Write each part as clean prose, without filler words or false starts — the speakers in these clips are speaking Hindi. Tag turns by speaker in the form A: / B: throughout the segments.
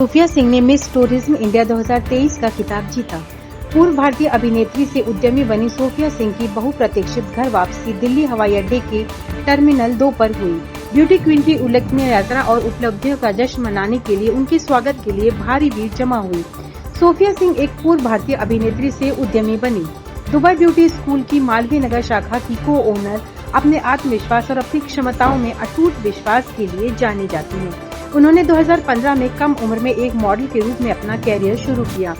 A: सोफिया सिंह ने मिस टूरिज्म इंडिया 2023 का खिताब जीता। पूर्व भारतीय अभिनेत्री से उद्यमी बनी सोफिया सिंह की बहुप्रतीक्षित घर वापसी दिल्ली हवाई अड्डे के टर्मिनल 2 पर हुई। ब्यूटी क्वीन की उल्लेखनीय यात्रा और उपलब्धियों का जश्न मनाने के लिए उनके स्वागत के लिए भारी भीड़ जमा हुई। सोफिया सिंह एक पूर्व भारतीय अभिनेत्री से उद्यमी बनी। दुबई ब्यूटी स्कूल की मालवीय नगर शाखा की को ओनर अपने आत्मविश्वास और अपनी क्षमताओं में अटूट विश्वास के लिए जानी जाती हैं। उन्होंने 2015 में कम उम्र में एक मॉडल के रूप में अपना कैरियर शुरू किया।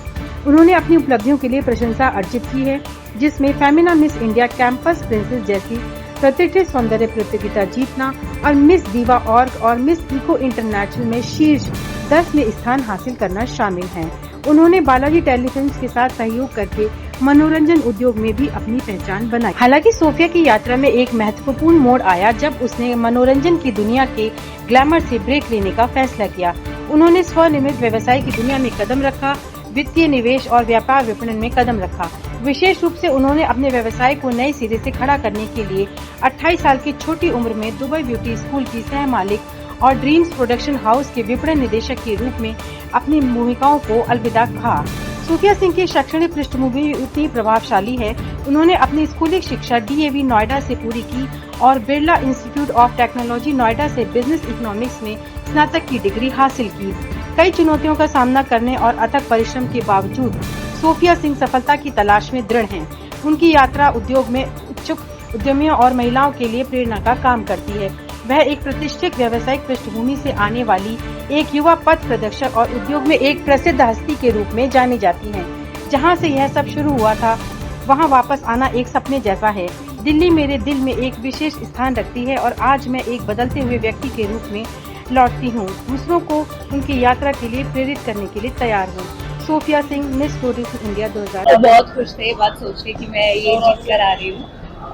A: उन्होंने अपनी उपलब्धियों के लिए प्रशंसा अर्जित की है, जिसमें Femina miss India campus princess जैसी प्रतिष्ठित सौंदर्य प्रतियोगिता जीतना और मिस दीवा ऑर्ग और मिस इको इंटरनेशनल में शीर्ष 10 में स्थान हासिल करना शामिल है। उन्होंने बालाजी टेलीफिल्म्स के साथ सहयोग करके मनोरंजन उद्योग में भी अपनी पहचान बनाई। हालांकि सोफिया की यात्रा में एक महत्वपूर्ण मोड़ आया जब उसने मनोरंजन की दुनिया के ग्लैमर से ब्रेक लेने का फैसला किया। उन्होंने स्वनिर्मित व्यवसाय की दुनिया में कदम रखा, वित्तीय निवेश और व्यापार विपणन में कदम रखा। विशेष रूप से उन्होंने अपने व्यवसाय को नए सिरे से खड़ा करने के लिए 28 साल की छोटी उम्र में दुबई ब्यूटी स्कूल की सह मालिक और ड्रीम्स प्रोडक्शन हाउस के विपणन निदेशक के रूप में अपनी भूमिकाओं को अलविदा कहा। सोफिया सिंह की शैक्षणिक पृष्ठभूमि इतनी प्रभावशाली है। उन्होंने अपनी स्कूली शिक्षा डीएवी नोएडा से पूरी की और Birla institute of technology Noida से बिजनेस इकोनॉमिक्स में स्नातक की डिग्री हासिल की। कई चुनौतियों का सामना करने और अथक परिश्रम के बावजूद सोफिया सिंह सफलता की तलाश में दृढ़ हैं। उनकी यात्रा उद्योग में इच्छुक उद्यमियों और महिलाओं के लिए प्रेरणा का काम करती है। वह एक प्रतिष्ठित व्यावसायिक पृष्ठभूमि से आने वाली एक युवा पथ प्रदर्शक और उद्योग में एक प्रसिद्ध हस्ती के रूप में जानी जाती हैं। जहां से यह सब शुरू हुआ था, वहां वापस आना एक सपने जैसा है। दिल्ली मेरे दिल में एक विशेष स्थान रखती है और आज मैं एक बदलते हुए व्यक्ति के रूप में लौटती हूँ। दूसरों को उनकी यात्रा के लिए प्रेरित करने के लिए तैयार हूँ। Sophia Singh, miss tourism India 2000।
B: बहुत खुश थे बात सोच के कि मैं ये जीत कर आ रही हूँ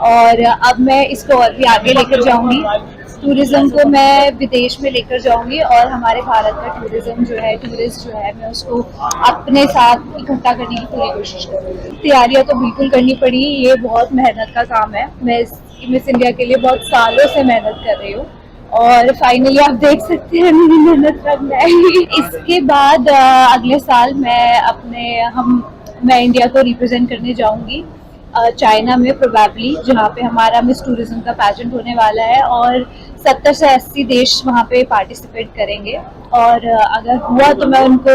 B: और अब मैं इसको और भी आगे लेकर जाऊंगी। टूरिज्म को मैं विदेश में लेकर जाऊंगी और हमारे भारत का टूरिज्म जो है, टूरिस्ट जो है, मैं उसको अपने साथ इकट्ठा करने की पूरी कोशिश करूंगी। तैयारियां तो बिल्कुल करनी पड़ी, ये बहुत मेहनत का काम है। मैं मिस इंडिया के लिए बहुत सालों से मेहनत कर रही हूँ और फाइनली आप देख सकते हैं मेरी मेहनत रंग आई। इसके बाद अगले साल मैं इंडिया को रिप्रेजेंट करने जाऊंगी चाइना में प्रोबेबली, जहाँ पे हमारा मिस टूरिज्म का पैजेंट होने वाला है और 70 से 80 देश वहाँ पे पार्टिसिपेट करेंगे और अगर हुआ तो मैं उनको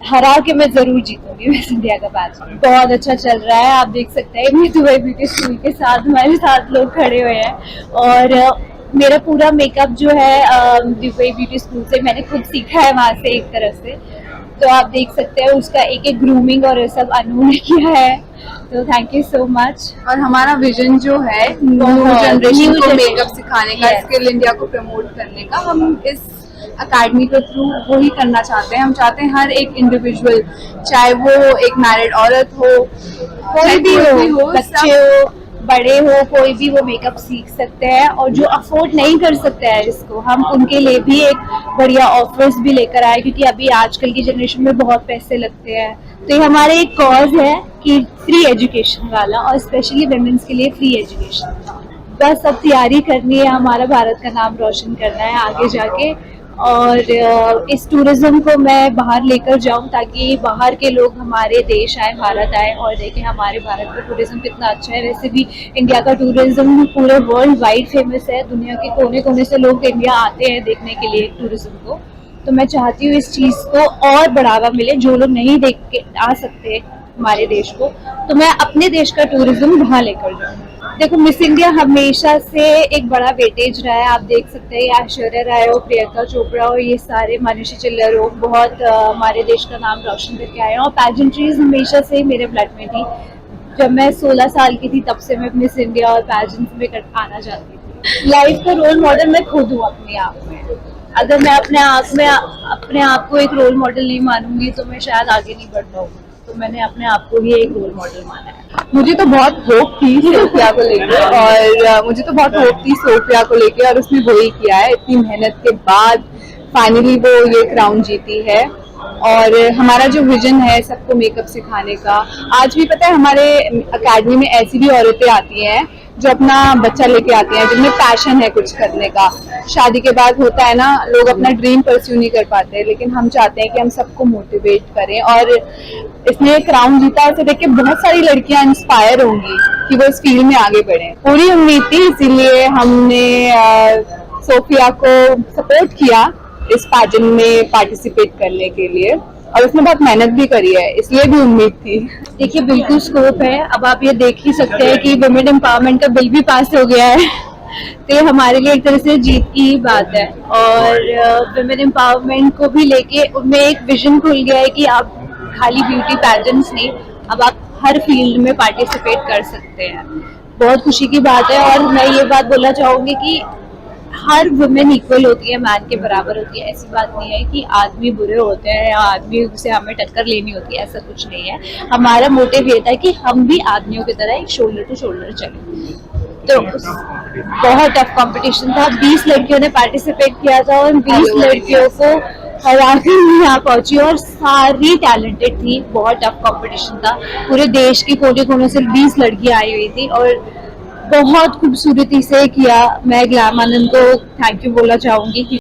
B: हरा के मैं जरूर जीतूंगी मिस इंडिया का पैजेंट। बहुत अच्छा चल रहा है, आप देख सकते हैं मेरी दुबई ब्यूटी स्कूल के साथ हमारे साथ लोग खड़े हुए हैं और मेरा पूरा मेकअप जो है दुबई ब्यूटी स्कूल से मैंने खुद सीखा है वहाँ से एक तरह से, तो आप देख सकते हैं उसका एक एक ग्रूमिंग और ये सब अनु ने किया है, तो थैंक यू सो मच।
C: और हमारा विजन जो है न्यू जनरेशन को मेकअप सिखाने का, स्किल इंडिया को प्रमोट करने का, हम इस अकेडमी के थ्रू वो ही करना चाहते हैं। हम चाहते हैं हर एक इंडिविजुअल, चाहे वो एक मैरिड औरत हो,
B: कोई भी हो, बच्चे हो, बड़े हो, कोई भी वो मेकअप सीख सकते हैं और जो अफोर्ड नहीं कर सकते हैं इसको, हम उनके लिए भी एक बढ़िया ऑफर्स भी लेकर आए, क्योंकि अभी आजकल की जनरेशन में बहुत पैसे लगते हैं। तो ये हमारे एक कॉज है कि फ्री एजुकेशन वाला, और स्पेशली वुमेन्स के लिए फ्री एजुकेशन। बस अब तैयारी करनी है, हमारा भारत का नाम रोशन करना है आगे जाके और इस टूरिज्म को मैं बाहर लेकर जाऊं ताकि बाहर के लोग हमारे देश आए, भारत आए और देखें हमारे भारत का टूरिज्म कितना अच्छा है। वैसे भी इंडिया का टूरिज्म पूरे वर्ल्ड वाइड फेमस है, दुनिया के कोने कोने से लोग इंडिया आते हैं देखने के लिए टूरिज्म को। तो मैं चाहती हूँ इस चीज़ को और बढ़ावा मिले, जो लोग नहीं देख के आ सकते हमारे देश को, तो मैं अपने देश का टूरिज्म वहाँ लेकर जाऊँ। देखो, मिस इंडिया हमेशा से एक बड़ा वेटेज रहा है, आप देख सकते हैं ऐश्वर्या राय हो, प्रियंका चोपड़ा हो, ये सारे मनीषी चिल्लर हो, बहुत हमारे देश का नाम रोशन करके आए हैं और पैजेंट्रीज हमेशा से मेरे ब्लड में थी। जब मैं 16 साल की थी तब से मैं मिस इंडिया और पैजेंट्स में आना चाहती थी। लाइफ का रोल मॉडल मैं खुद हूँ अपने आप में। अगर मैं अपने आप को एक रोल मॉडल नहीं मानूंगी तो मैं शायद आगे नहीं बढ़ पाऊंगी, तो मैंने अपने आप को ही एक रोल मॉडल माना है।
C: मुझे तो बहुत होप थी सोफिया को लेके और उसने वही किया है। इतनी मेहनत के बाद फाइनली वो ये क्राउन जीती है और हमारा जो विजन है सबको मेकअप सिखाने का, आज भी पता है हमारे अकेडमी में ऐसी भी औरतें आती हैं जो अपना बच्चा लेके आती हैं, जिनमें पैशन है कुछ करने का। शादी के बाद होता है ना, लोग अपना ड्रीम परस्यू नहीं कर पाते, लेकिन हम चाहते हैं कि हम सबको मोटिवेट करें। और इसने क्राउन जीता, इसे देख के बहुत सारी लड़कियां इंस्पायर होंगी कि वो इस फील्ड में आगे बढ़े। पूरी उम्मीद थी, इसीलिए हमने सोफिया को सपोर्ट किया इस पैजेंट में पार्टिसिपेट करने के लिए, और उसने बहुत मेहनत भी करी है, इसलिए भी उम्मीद थी।
B: देखिए बिल्कुल स्कोप है। अब आप ये देख ही सकते हैं कि वुमेन एम्पावरमेंट का बिल भी पास हो गया है तो ये हमारे लिए एक तरह से जीत की ही बात है। और वुमेन एम्पावरमेंट को भी लेके उनमें एक विजन खुल गया है कि आप खाली ब्यूटी पैजेंट्स नहीं, अब आप हर फील्ड में पार्टिसिपेट कर सकते हैं। बहुत खुशी की बात है। और मैं ये बात बोलना चाहूंगी कि हर वुमेन इक्वल होती है, मैन के बराबर होती है। ऐसी बात नहीं है कि आदमी बुरे होते हैं या आदमी से हमें टक्कर लेनी होती है, ऐसा कुछ नहीं है। हमारा मोटिव ये था कि हम भी आदमियों की तरह एक शोल्डर टू शोल्डर चले। तो बहुत टफ कंपटीशन था। 20 लड़कियों ने पार्टिसिपेट किया था और 20 लड़कियों को हरा कर यहाँ पहुंची, और सारी टैलेंटेड थी। बहुत टफ कंपटीशन था। पूरे देश के कोने कोने से 20 लड़कियां आई हुई थी और बहुत खूबसूरती से किया। मैं ग्लैम आनंद को थैंक यू बोलना चाहूंगी।